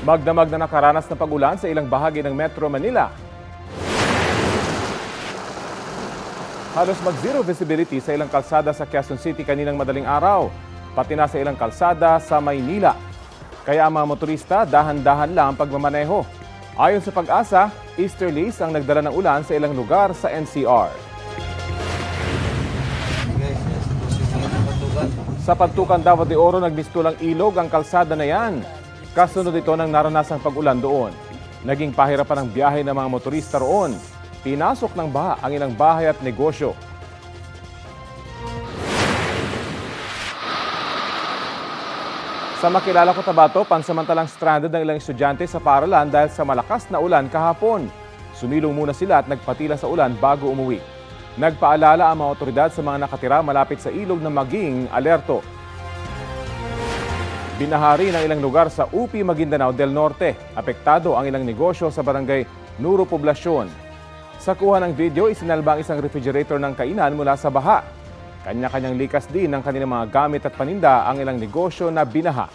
Magdamag na nakaranas ng pag-ulan sa ilang bahagi ng Metro Manila. Halos mag-zero visibility sa ilang kalsada sa Quezon City kaninang madaling araw, pati na sa ilang kalsada sa Maynila. Kaya ang mga motorista dahan-dahan lang ang pagmamaneho. Ayon sa Pag-asa, easterlies ang nagdala ng ulan sa ilang lugar sa NCR. Sa Pantukan, Davao de Oro, nagmistulang ilog ang kalsada na yan. Kasunod ito ng naranasang pag-ulan doon. Naging pahirapan ang biyahe ng mga motorista roon. Pinasok ng baha ang ilang bahay at negosyo. Sa Makilala, Cotabato, pansamantalang stranded ang ilang estudyante sa paaralan dahil sa malakas na ulan kahapon. Sumilong muna sila at nagpatila sa ulan bago umuwi. Nagpaalala ang mga otoridad sa mga nakatira malapit sa ilog na maging alerto. Binahari ng ilang lugar sa UP Maguindanao del Norte. Apektado ang ilang negosyo sa barangay Nuro Poblacion. Sa kuha ng video, isinalba ang isang refrigerator ng kainan mula sa baha. Kanya-kanyang likas din ng kanilang mga gamit at paninda ang ilang negosyo na binaha.